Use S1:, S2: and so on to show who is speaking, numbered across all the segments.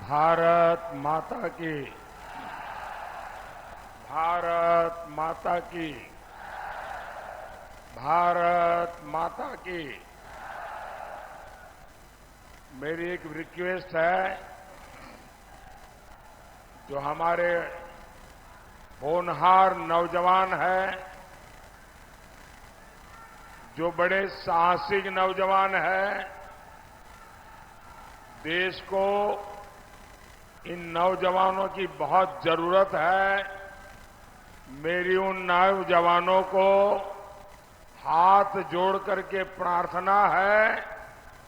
S1: भारत माता की। भारत माता की। भारत माता की। मेरी एक रिक्वेस्ट है, जो हमारे होनहार नौजवान हैं, जो बड़े साहसिक नौजवान हैं, देश को इन नौजवानों की बहुत जरूरत है। मेरी उन नौजवानों को हाथ जोड़ करके प्रार्थना है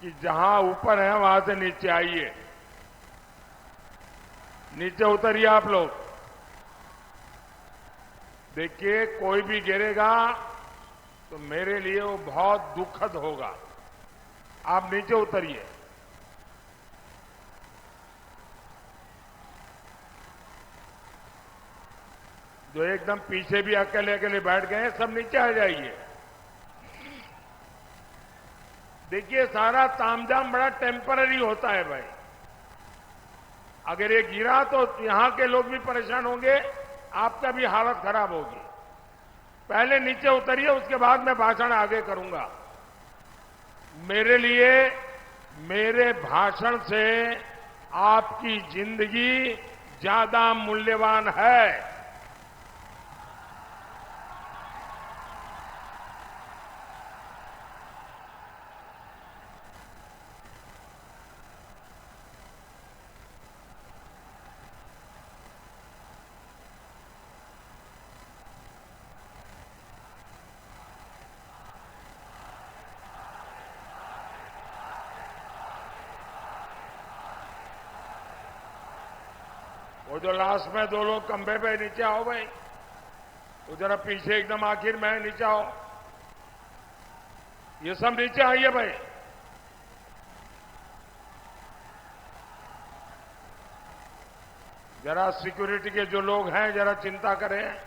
S1: कि जहां ऊपर है वहां से नीचे आइए, नीचे उतरिए आप लोग। देखिए, कोई भी गिरेगा तो मेरे लिए वो बहुत दुखद होगा। आप नीचे उतरिए। जो एकदम पीछे भी अकेले अकेले बैठ गए हैं, सब नीचे आ जाइए। देखिए, सारा तामझाम बड़ा टेम्पररी होता है भाई। अगर ये गिरा तो यहां के लोग भी परेशान होंगे, आपका भी हालत खराब होगी। पहले नीचे उतरिए, उसके बाद मैं भाषण आगे करूंगा। मेरे लिए, मेरे भाषण से आपकी जिंदगी ज्यादा मूल्यवान है। वो जो लास्ट में दो लोग खंभे पे, नीचे आओ भाई। वो जरा पीछे एकदम आखिर में नीचे आओ। ये सब नीचे आइए भाई। जरा सिक्योरिटी के जो लोग हैं, जरा चिंता करें।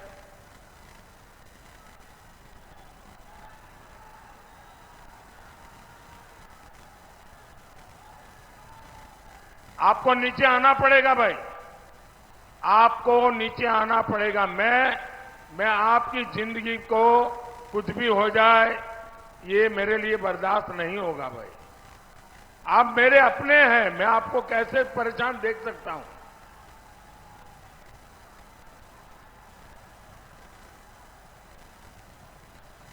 S1: आपको नीचे आना पड़ेगा भाई, आपको नीचे आना पड़ेगा। मैं आपकी जिंदगी को कुछ भी हो जाए, ये मेरे लिए बर्दाश्त नहीं होगा भाई। आप मेरे अपने हैं, मैं आपको कैसे परेशान देख सकता हूं।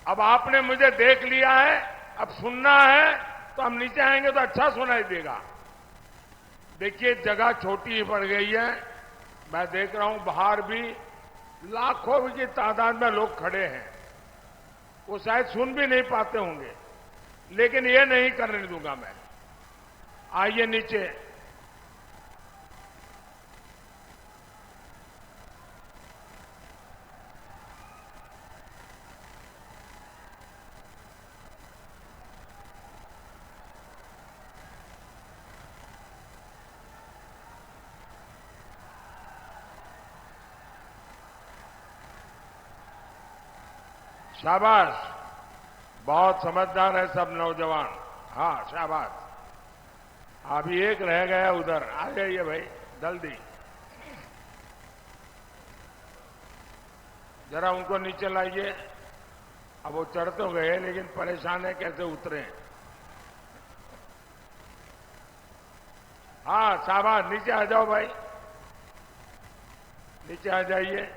S1: अब आपने मुझे देख लिया है, अब सुनना है तो हम नीचे आएंगे तो अच्छा सुनाई देगा। देखिए, जगह छोटी ही पड़ गई है। मैं देख रहा हूं बाहर भी लाखों की तादाद में लोग खड़े हैं। वो शायद सुन भी नहीं पाते होंगे, लेकिन ये नहीं करने दूंगा मैं। आइए नीचे। शाबाश, बहुत समझदार है सब नौजवान। हाँ, शाबाश। अभी एक रह गया उधर, आ जाइए भाई जल्दी। जरा उनको नीचे लाइए। अब वो चढ़ तो गए, लेकिन परेशान है कैसे उतरे। हाँ, शाबाश, नीचे आ जाओ भाई, नीचे आ जाइए।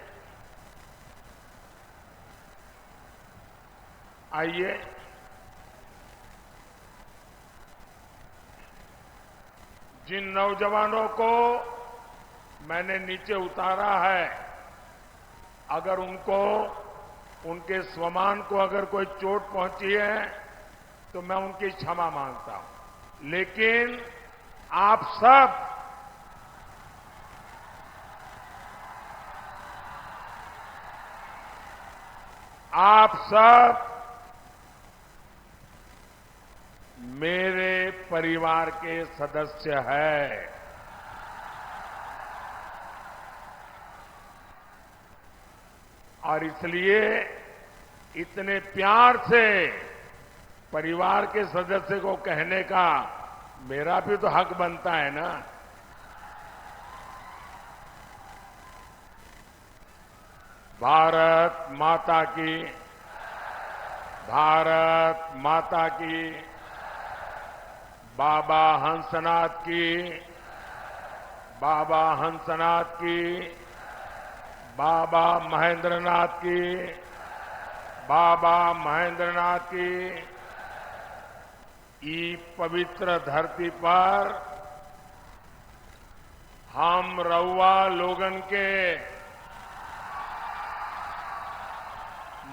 S1: आइए। जिन नौजवानों को मैंने नीचे उतारा है, अगर उनको, उनके स्वमान को अगर कोई चोट पहुंची है तो मैं उनकी क्षमा मांगता हूं। लेकिन आप सब मेरे परिवार के सदस्य हैं। और इसलिए इतने प्यार से परिवार के सदस्य को कहने का मेरा भी तो हक बनता है ना। भारत माता की, भारत माता की, बाबा हंसनाथ की, बाबा हंसनाथ की, बाबा महेंद्रनाथ की, बाबा महेंद्रनाथ की। ई पवित्र धरती पर हम रउआ लोगन के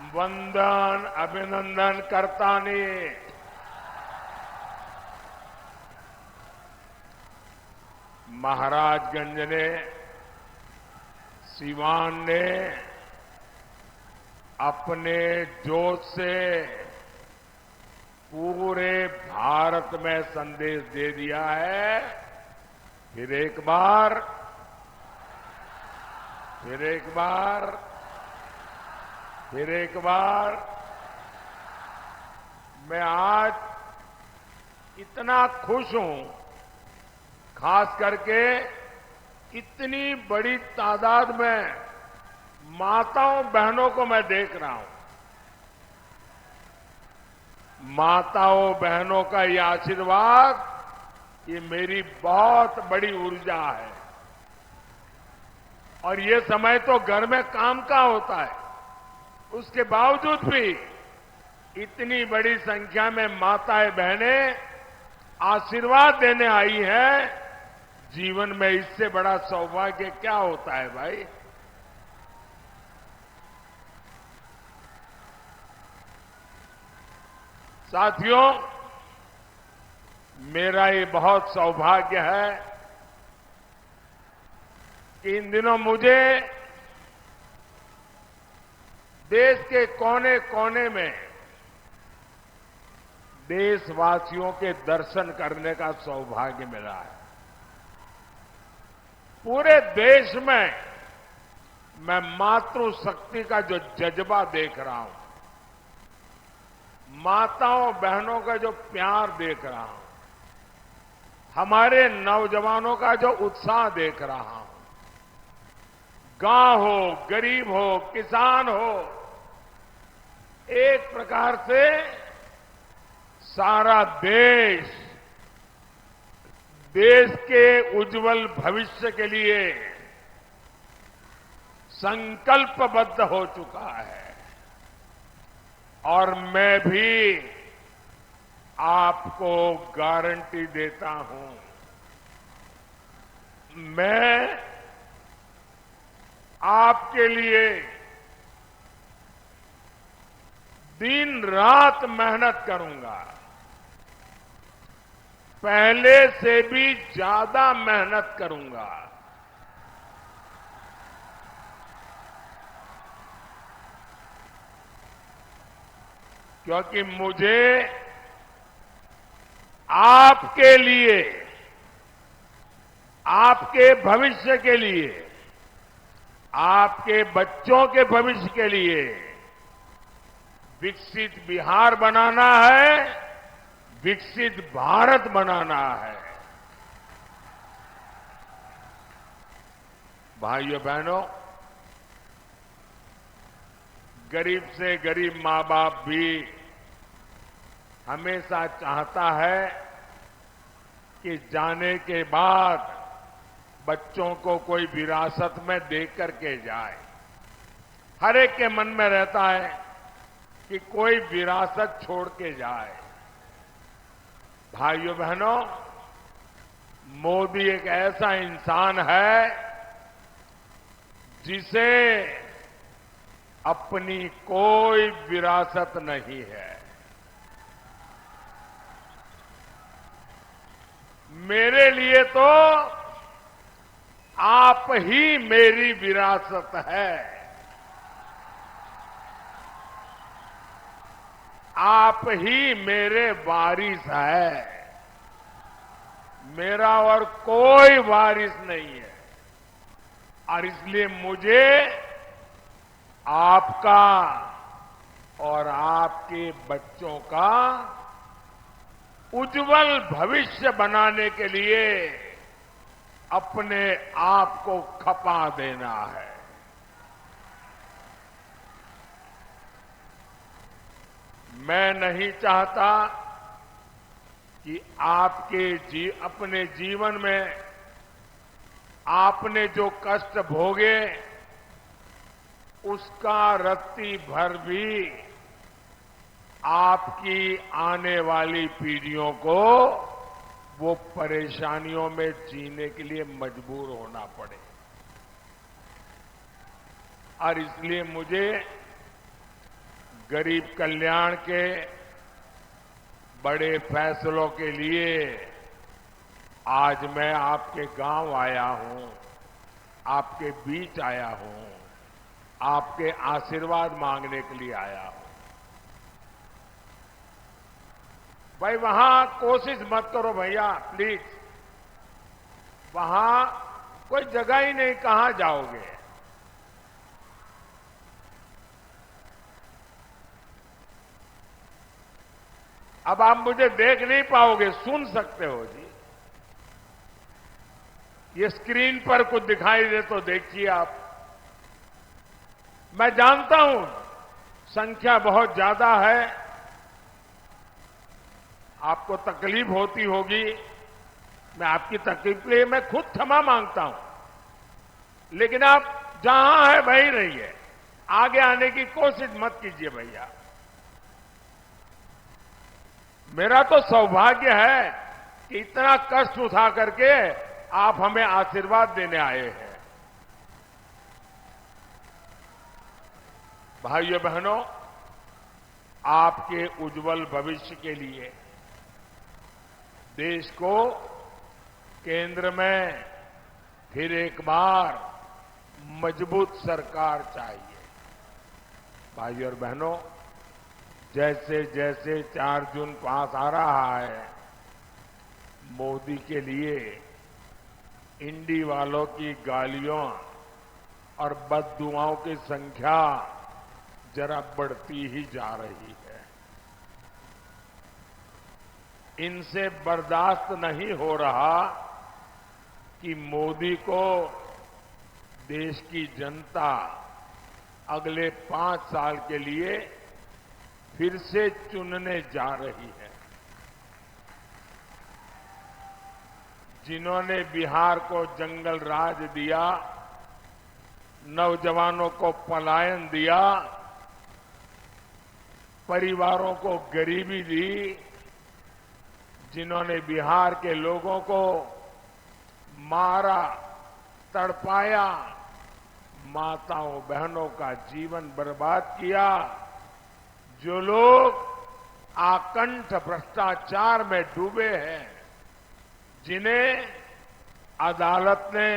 S1: वंदन अभिनंदन करतानी। महाराजगंज ने, सिवान ने अपने जोश से पूरे भारत में संदेश दे दिया है। फिर एक बार, फिर एक बार, फिर एक बार मैं आज इतना खुश हूं, खास करके इतनी बड़ी तादाद में माताओं बहनों को मैं देख रहा हूं। माताओं बहनों का ये आशीर्वाद, ये मेरी बहुत बड़ी ऊर्जा है। और ये समय तो घर में काम का होता है, उसके बावजूद भी इतनी बड़ी संख्या में माताएं बहनें आशीर्वाद देने आई हैं। जीवन में इससे बड़ा सौभाग्य क्या होता है भाई। साथियों, मेरा ये बहुत सौभाग्य है कि इन दिनों मुझे देश के कोने कोने में देशवासियों के दर्शन करने का सौभाग्य मिला है। पूरे देश में मैं मातृशक्ति का जो जज्बा देख रहा हूं, माताओं बहनों का जो प्यार देख रहा हूं, हमारे नौजवानों का जो उत्साह देख रहा हूं, गांव हो, गरीब हो, किसान हो, एक प्रकार से सारा देश के उज्जवल भविष्य के लिए संकल्पबद्ध हो चुका है। और मैं भी आपको गारंटी देता हूं, मैं आपके लिए दिन रात मेहनत करूंगा, पहले से भी ज्यादा मेहनत करूंगा। क्योंकि मुझे आपके लिए, आपके भविष्य के लिए, आपके बच्चों के भविष्य के लिए विकसित बिहार बनाना है, विकसित भारत बनाना है। भाइयों बहनों, गरीब से गरीब मां बाप भी हमेशा चाहता है कि जाने के बाद बच्चों को कोई विरासत में दे करके जाए। हर एक के मन में रहता है कि कोई विरासत छोड़ के जाए। भाइयों बहनों, मोदी एक ऐसा इंसान है जिसे अपनी कोई विरासत नहीं है। मेरे लिए तो आप ही मेरी विरासत है। आप ही मेरे वारिस है। मेरा और कोई वारिस नहीं है। और इसलिए मुझे आपका और आपके बच्चों का उज्जवल भविष्य बनाने के लिए अपने आप को खपा देना है। मैं नहीं चाहता कि अपने जीवन में आपने जो कष्ट भोगे उसका रत्ती भर भी आपकी आने वाली पीढ़ियों को वो परेशानियों में जीने के लिए मजबूर होना पड़े। और इसलिए मुझे गरीब कल्याण के बड़े फैसलों के लिए आज मैं आपके गांव आया हूं, आपके बीच आया हूं, आपके आशीर्वाद मांगने के लिए आया हूं। भाई वहां कोशिश मत करो भैया, प्लीज। वहां कोई जगह ही नहीं, कहां जाओगे। अब आप मुझे देख नहीं पाओगे, सुन सकते हो जी। ये स्क्रीन पर कुछ दिखाई दे तो देखिए आप। मैं जानता हूं संख्या बहुत ज्यादा है, आपको तकलीफ होती होगी। मैं आपकी तकलीफ के लिए मैं खुद क्षमा मांगता हूं, लेकिन आप जहां है वहीं रहिए, आगे आने की कोशिश मत कीजिए भैया। मेरा तो सौभाग्य है कि इतना कष्ट उठा करके आप हमें आशीर्वाद देने आए हैं। भाइयों बहनों, आपके उज्जवल भविष्य के लिए देश को केंद्र में फिर एक बार मजबूत सरकार चाहिए। भाइयों और बहनों, जैसे जैसे 4 जून पास आ रहा है, मोदी के लिए इंडी वालों की गालियों और बददुआओं की संख्या जरा बढ़ती ही जा रही है। इनसे बर्दाश्त नहीं हो रहा कि मोदी को देश की जनता अगले 5 साल के लिए फिर से चुनने जा रही है। जिन्होंने बिहार को जंगल राज दिया, नौजवानों को पलायन दिया, परिवारों को गरीबी दी, जिन्होंने बिहार के लोगों को मारा, तड़पाया, माताओं बहनों का जीवन बर्बाद किया, जो लोग आकंठ भ्रष्टाचार में डूबे हैं, जिन्हें अदालत ने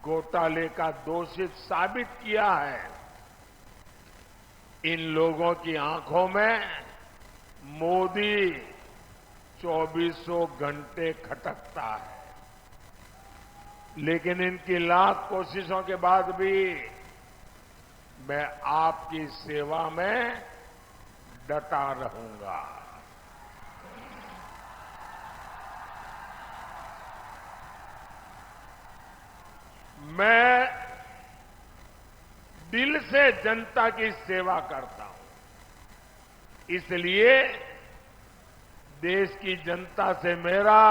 S1: घोटाले का दोषित साबित किया है, इन लोगों की आंखों में मोदी 2400 घंटे खटकता है। लेकिन इनकी लाख कोशिशों के बाद भी मैं आपकी सेवा में डटा रहूंगा। मैं दिल से जनता की सेवा करता हूं, इसलिए देश की जनता से मेरा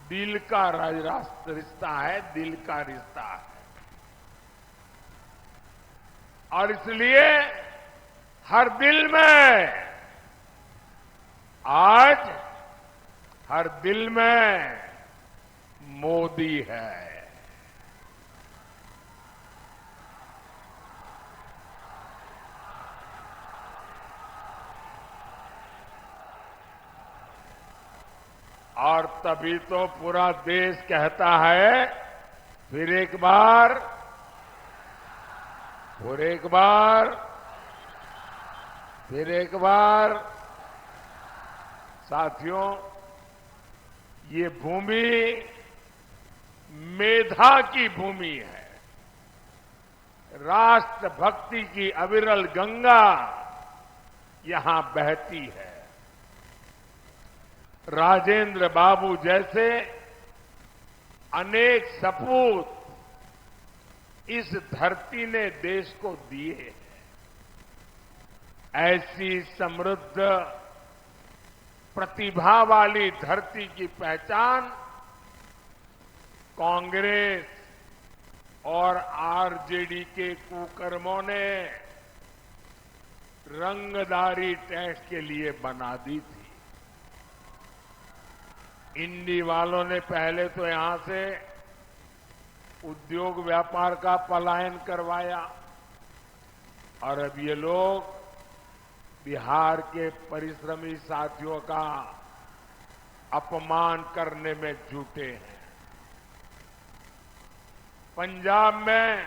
S1: दिल का रिश्ता है, दिल का रिश्ता है। और इसलिए हर दिल में, आज हर दिल में मोदी है। और तभी तो पूरा देश कहता है, फिर एक बार, फिर एक बार, फिर एक बार। साथियों, ये भूमि मेधा की भूमि है, राष्ट्रभक्ति की अविरल गंगा यहां बहती है। राजेंद्र बाबू जैसे अनेक सपूत इस धरती ने देश को दिए हैं। ऐसी समृद्ध प्रतिभा वाली धरती की पहचान कांग्रेस और आरजेडी के कुकर्मों ने रंगदारी टैक्स के लिए बना दी थी। इंडी वालों ने पहले तो यहां से उद्योग व्यापार का पलायन करवाया और अब ये लोग बिहार के परिश्रमी साथियों का अपमान करने में जुटे हैं। पंजाब में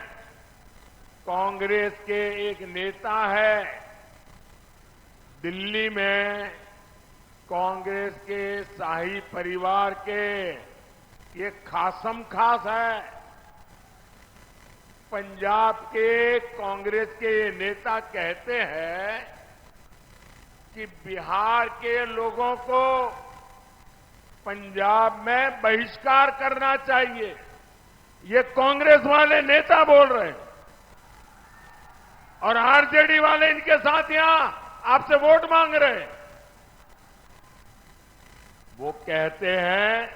S1: कांग्रेस के एक नेता है, दिल्ली में कांग्रेस के शाही परिवार के ये खासम खास है। पंजाब के कांग्रेस के ये नेता कहते हैं कि बिहार के लोगों को पंजाब में बहिष्कार करना चाहिए। ये कांग्रेस वाले नेता बोल रहे हैं और आरजेडी वाले इनके साथ यहां आपसे वोट मांग रहे हैं। वो कहते हैं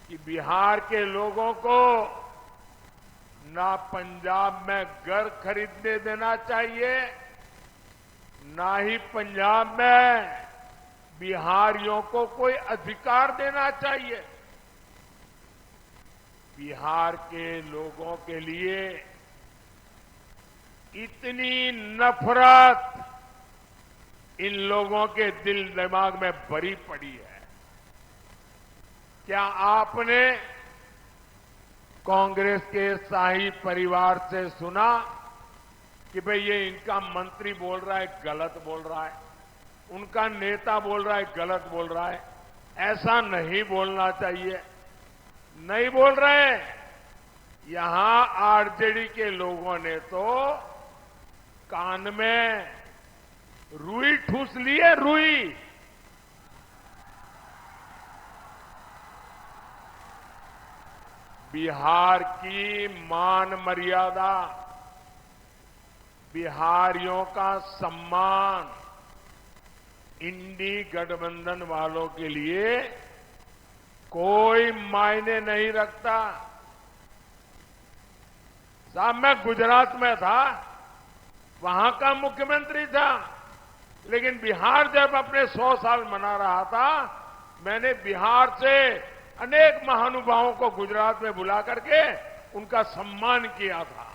S1: कि बिहार के लोगों को ना पंजाब में घर खरीदने देना चाहिए, ना ही पंजाब में बिहारियों को कोई अधिकार देना चाहिए। बिहार के लोगों के लिए इतनी नफरत इन लोगों के दिल दिमाग में भरी पड़ी है। क्या आपने कांग्रेस के शाही परिवार से सुना कि भाई ये इनका मंत्री बोल रहा है गलत बोल रहा है, उनका नेता बोल रहा है गलत बोल रहा है? ऐसा नहीं बोलना चाहिए। नहीं बोल रहे हैं। यहां आरजेडी के लोगों ने तो कान में रुई ठूस ली है, रुई। बिहार की मान मर्यादा, बिहारियों का सम्मान इंडी गठबंधन वालों के लिए कोई मायने नहीं रखता। साहब, मैं गुजरात में था, वहां का मुख्यमंत्री था, लेकिन बिहार जब अपने 100 साल मना रहा था, मैंने बिहार से अनेक महानुभावों को गुजरात में बुला करके उनका सम्मान किया था।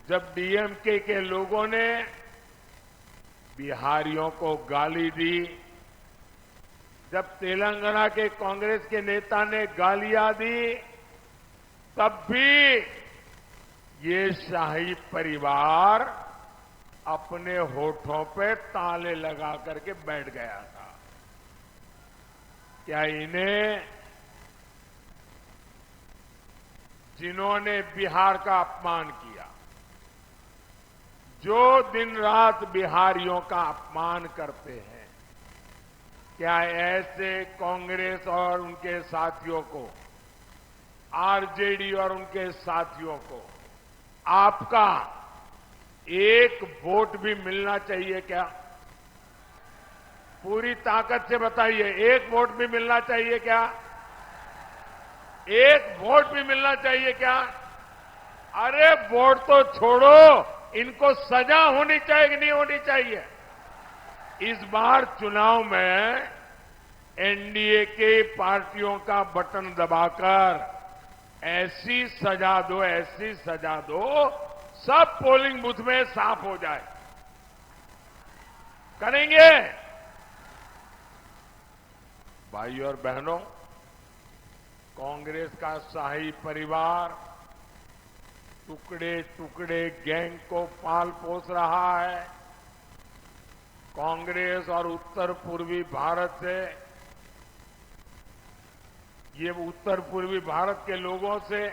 S1: जब डीएमके के लोगों ने बिहारियों को गाली दी, जब तेलंगाना के कांग्रेस के नेता ने गालियां दी, तब भी ये शाही परिवार अपने होठों पे ताले लगा करके बैठ गया था। क्या इन्हें, जिन्होंने बिहार का अपमान किया, जो दिन रात बिहारियों का अपमान करते हैं, क्या ऐसे कांग्रेस और उनके साथियों को, आरजेडी और उनके साथियों को आपका एक वोट भी मिलना चाहिए क्या? पूरी ताकत से बताइए, एक वोट भी मिलना चाहिए क्या? एक वोट भी मिलना चाहिए क्या? अरे वोट तो छोड़ो, इनको सजा होनी चाहिए कि नहीं होनी चाहिए? इस बार चुनाव में एनडीए के पार्टियों का बटन दबाकर ऐसी सजा दो, ऐसी सजा दो, सब पोलिंग बूथ में साफ हो जाए। करेंगे? भाई और बहनों, कांग्रेस का शाही परिवार टुकड़े टुकड़े गैंग को पाल पोस रहा है। कांग्रेस और उत्तर पूर्वी भारत से, ये उत्तर पूर्वी भारत के लोगों से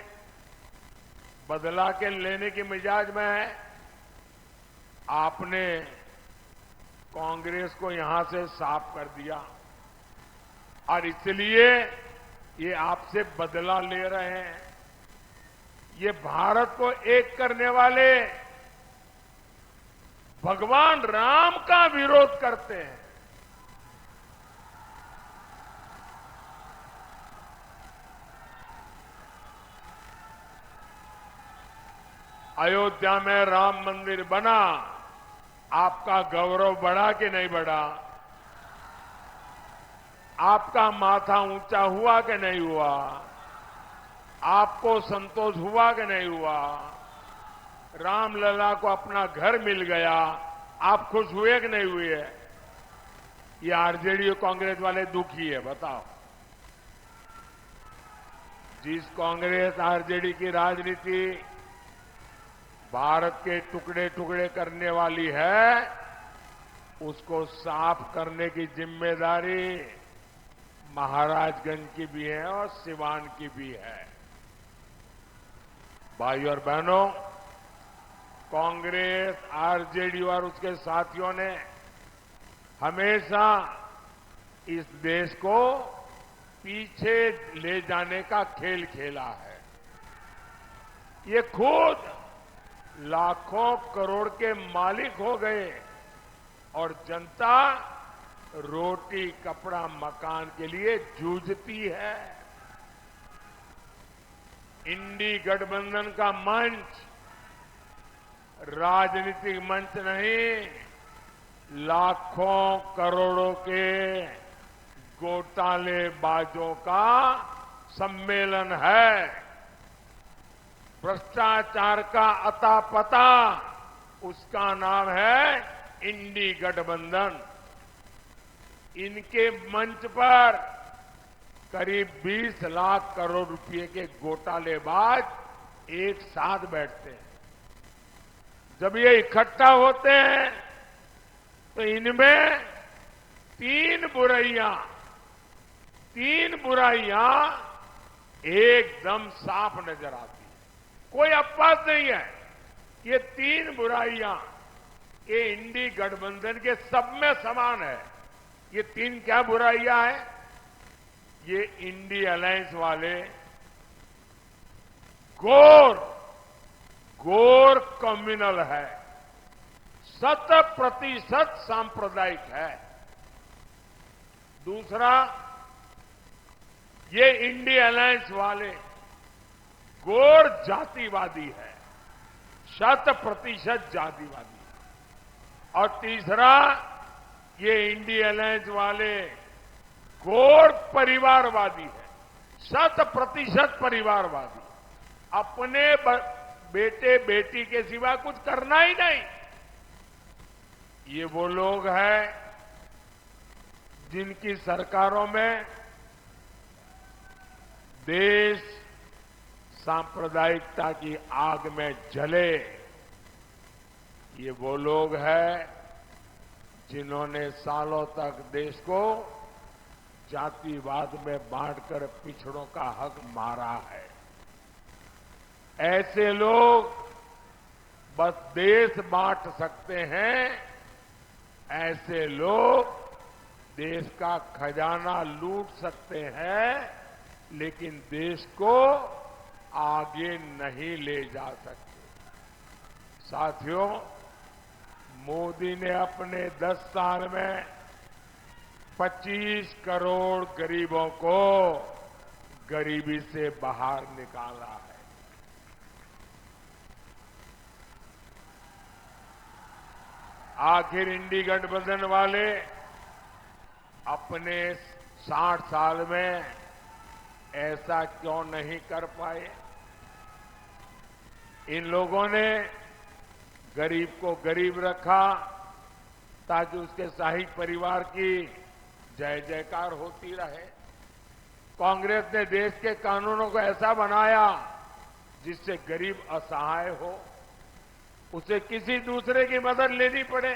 S1: बदला के लेने की मिजाज में है। आपने कांग्रेस को यहां से साफ कर दिया और इसलिए ये आपसे बदला ले रहे हैं। ये भारत को एक करने वाले भगवान राम का विरोध करते हैं। अयोध्या में राम मंदिर बना, आपका गौरव बढ़ा कि नहीं बढ़ा? आपका माथा ऊंचा हुआ कि नहीं हुआ? आपको संतोष हुआ कि नहीं हुआ? रामलला को अपना घर मिल गया, आप खुश हुए कि नहीं हुए? ये आरजेडी और कांग्रेस वाले दुखी है, बताओ। जिस कांग्रेस आरजेडी की राजनीति भारत के टुकड़े टुकड़े करने वाली है, उसको साफ करने की जिम्मेदारी महाराजगंज की भी है और सिवान की भी है। भाइयों और बहनों, कांग्रेस, आरजेडी और उसके साथियों ने हमेशा इस देश को पीछे ले जाने का खेल खेला है। ये खुद लाखों करोड़ के मालिक हो गए और जनता रोटी, कपड़ा, मकान के लिए जूझती है। इंडी गठबंधन का मंच राजनीतिक मंच नहीं, लाखों करोड़ों के घोटालेबाजों का सम्मेलन है। भ्रष्टाचार का अता पता, उसका नाम है इंडी गठबंधन। इनके मंच पर करीब 20 लाख करोड़ रुपए के घोटालेबाज एक साथ बैठते हैं। जब ये इकट्ठा होते हैं तो इनमें तीन बुराइयां एकदम साफ नजर आती है। कोई अपवाद नहीं है। ये तीन बुराइयां ये इंडी गठबंधन के सब में समान है। ये तीन क्या बुराइयां हैं? ये इंडी अलायंस वाले घोर कम्युनल है, 100% सांप्रदायिक है। दूसरा, ये इंडी अलायंस वाले घोर जातिवादी है, 100% जातिवादी है। और तीसरा, ये इंडी अलायंस वाले घोर परिवारवादी है, 100% परिवारवादी। अपने बेटे बेटी के सिवा कुछ करना ही नहीं। ये वो लोग हैं जिनकी सरकारों में देश सांप्रदायिकता की आग में जले। ये वो लोग हैं जिन्होंने सालों तक देश को जातिवाद में बांटकर पिछड़ों का हक मारा है। ऐसे लोग बस देश बांट सकते हैं, ऐसे लोग देश का खजाना लूट सकते हैं, लेकिन देश को आगे नहीं ले जा सकते। साथियों, मोदी ने अपने 10 साल में 25 करोड़ गरीबों को गरीबी से बाहर निकाला है। आखिर इंडी गठबंधन वाले अपने 60 साल में ऐसा क्यों नहीं कर पाए? इन लोगों ने गरीब को गरीब रखा ताकि उसके शाही परिवार की जय जयकार होती रहे। कांग्रेस ने देश के कानूनों को ऐसा बनाया जिससे गरीब असहाय हो, उसे किसी दूसरे की मदद लेनी पड़े।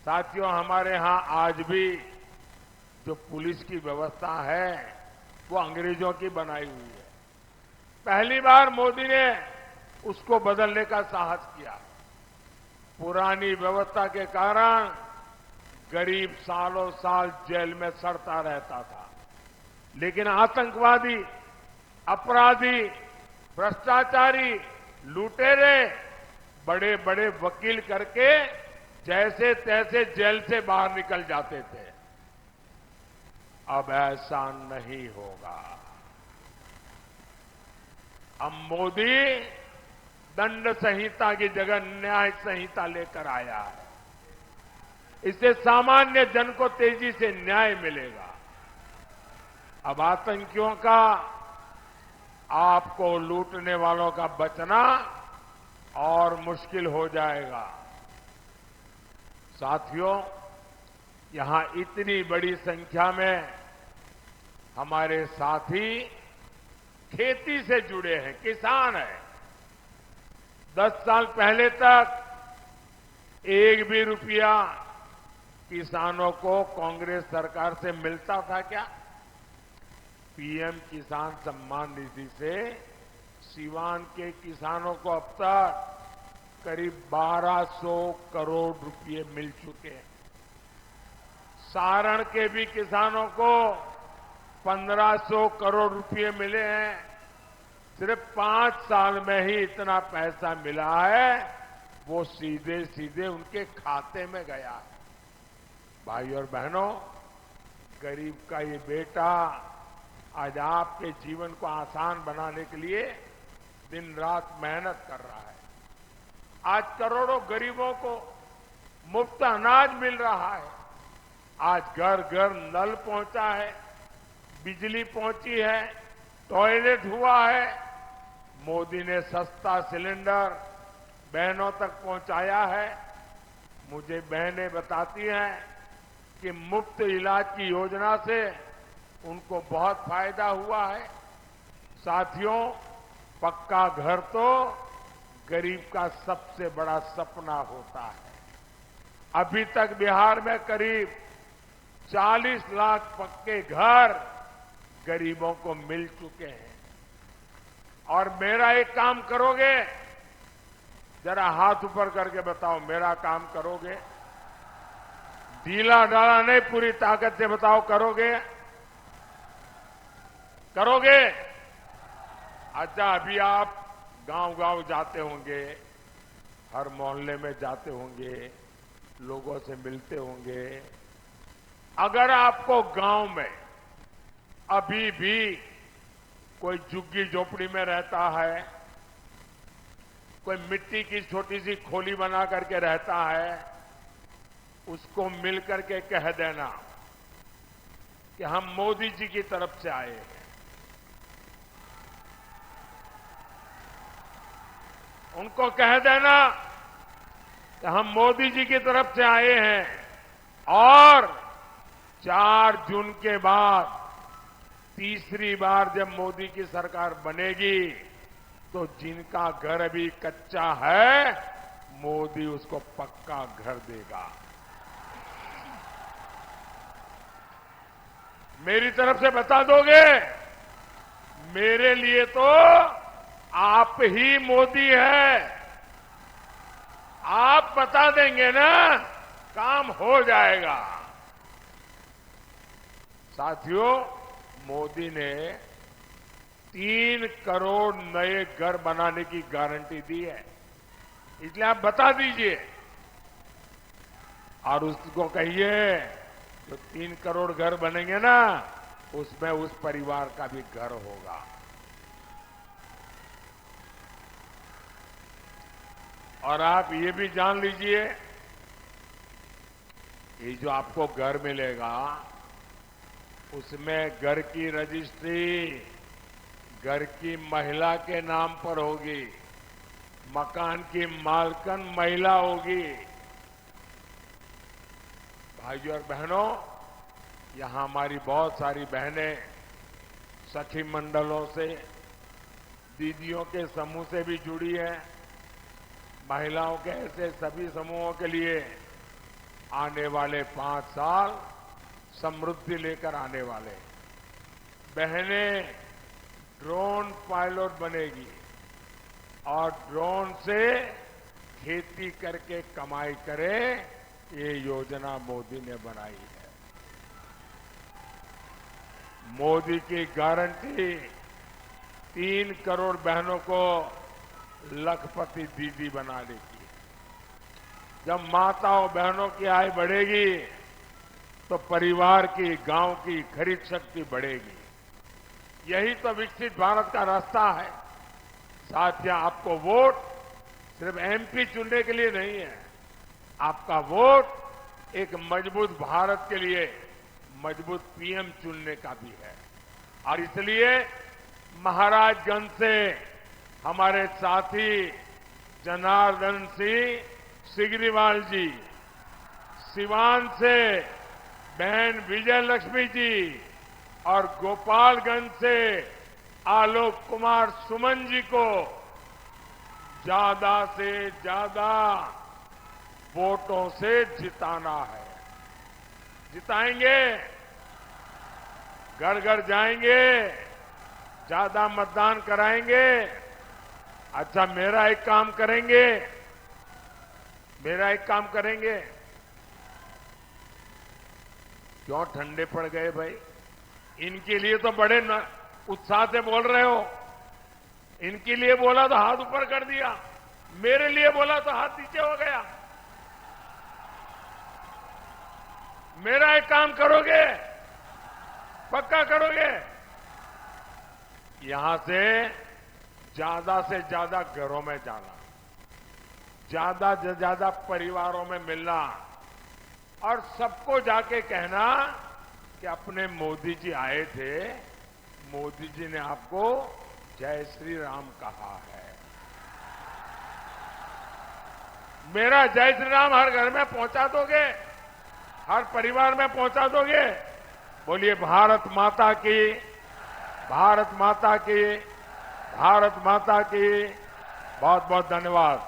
S1: साथियों, हमारे यहां आज भी जो पुलिस की व्यवस्था है वो अंग्रेजों की बनाई हुई है। पहली बार मोदी ने उसको बदलने का साहस किया। पुरानी व्यवस्था के कारण गरीब सालों साल जेल में सड़ता रहता था, लेकिन आतंकवादी, अपराधी भ्रष्टाचारी, लुटेरे बड़े बड़े वकील करके जैसे तैसे जेल से बाहर निकल जाते थे। अब ऐसा नहीं होगा। अब मोदी दंड संहिता की जगह न्याय संहिता लेकर आया है। इससे सामान्य जन को तेजी से न्याय मिलेगा। अब आतंकियों का, आपको लूटने वालों का बचना और मुश्किल हो जाएगा। साथियों, यहां इतनी बड़ी संख्या में हमारे साथी खेती से जुड़े हैं, किसान हैं। 10 साल पहले तक एक भी रुपया किसानों को कांग्रेस सरकार से मिलता था क्या? पीएम किसान सम्मान निधि से सीवान के किसानों को अब तक करीब 1200 करोड़ रुपए मिल चुके हैं। सारण के भी किसानों को 1500 करोड़ रुपए मिले हैं। सिर्फ 5 साल में ही इतना पैसा मिला है, वो सीधे सीधे उनके खाते में गया है। भाई और बहनों, गरीब का ये बेटा आज आपके जीवन को आसान बनाने के लिए दिन रात मेहनत कर रहा है। आज करोड़ों गरीबों को मुफ्त अनाज मिल रहा है। आज घर घर नल पहुंचा है, बिजली पहुंची है, टॉयलेट हुआ है। मोदी ने सस्ता सिलेंडर बहनों तक पहुंचाया है। मुझे बहनें बताती हैं कि मुफ्त इलाज की योजना से उनको बहुत फायदा हुआ है। साथियों, पक्का घर तो गरीब का सबसे बड़ा सपना होता है। अभी तक बिहार में करीब 40 लाख पक्के घर गरीबों को मिल चुके हैं। और मेरा एक काम करोगे? जरा हाथ ऊपर करके बताओ, मेरा काम करोगे? ढीला डाला नहीं, पूरी ताकत से बताओ, करोगे? करोगे? अच्छा, अभी आप गांव-गांव जाते होंगे, हर मोहल्ले में जाते होंगे, लोगों से मिलते होंगे। अगर आपको गांव में अभी भी कोई झुग्गी झोपड़ी में रहता है, कोई मिट्टी की छोटी सी खोली बना करके रहता है, उसको मिल करके कह देना कि हम मोदी जी की तरफ से आए हैं। उनको कह देना कि हम मोदी जी की तरफ से आए हैं और 4 जून के बाद तीसरी बार जब मोदी की सरकार बनेगी तो जिनका घर अभी कच्चा है, मोदी उसको पक्का घर देगा। मेरी तरफ से बता दोगे? मेरे लिए तो आप ही मोदी है। आप बता देंगे ना, काम हो जाएगा। साथियों, मोदी ने 3 करोड़ नए घर बनाने की गारंटी दी है। इसलिए आप बता दीजिए और उसको कहिए तो 3 करोड़ घर बनेंगे ना, उसमें उस परिवार का भी घर होगा। और आप ये भी जान लीजिए, ये जो आपको घर मिलेगा उसमें घर की रजिस्ट्री घर की महिला के नाम पर होगी, मकान की मालकन महिला होगी। भाइयों और बहनों, यहां हमारी बहुत सारी बहनें सखी मंडलों से, दीदियों के समूह से भी जुड़ी हैं। महिलाओं के ऐसे सभी समूहों के लिए आने वाले 5 साल समृद्धि लेकर आने वाले। बहनें ड्रोन पायलट बनेगी और ड्रोन से खेती करके कमाई करें, ये योजना मोदी ने बनाई है। मोदी की गारंटी 3 करोड़ बहनों को लखपति दीदी बना देगी। जब माताओं बहनों की आय बढ़ेगी तो परिवार की, गांव की खरीद शक्ति बढ़ेगी। यही तो विकसित भारत का रास्ता है। साथियों, आपको वोट सिर्फ एमपी चुनने के लिए नहीं है। आपका वोट एक मजबूत भारत के लिए मजबूत पीएम चुनने का भी है। और इसलिए महाराजगंज से हमारे साथी जनार्दन सिंह सिग्रीवाल जी, सिवान से बहन विजय लक्ष्मी जी और गोपालगंज से आलोक कुमार सुमन जी को ज्यादा से ज्यादा वोटों से जिताना है। जिताएंगे, घर घर जाएंगे, ज्यादा मतदान कराएंगे। अच्छा, मेरा एक काम करेंगे। क्यों ठंडे पड़ गए भाई? इनके लिए तो बड़े उत्साह से बोल रहे हो। इनके लिए बोला तो हाथ ऊपर कर दिया, मेरे लिए बोला तो हाथ नीचे हो गया। मेरा एक काम करोगे? पक्का करोगे? यहां से ज्यादा घरों में जाना, ज्यादा से ज्यादा परिवारों में मिलना और सबको जाके कहना कि अपने मोदी जी आए थे, मोदी जी ने आपको जय श्री राम कहा है। मेरा जय श्री राम हर घर में पहुंचा दोगे? हर परिवार में पहुंचा दोगे? बोलिए भारत माता की, भारत माता की, भारत माता की। बहुत बहुत धन्यवाद।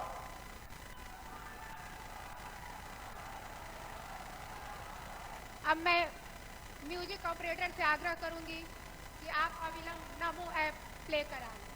S2: अब मैं म्यूजिक ऑपरेटर से आग्रह करूंगी कि आप अविलंब नमो ऐप प्ले कराएं।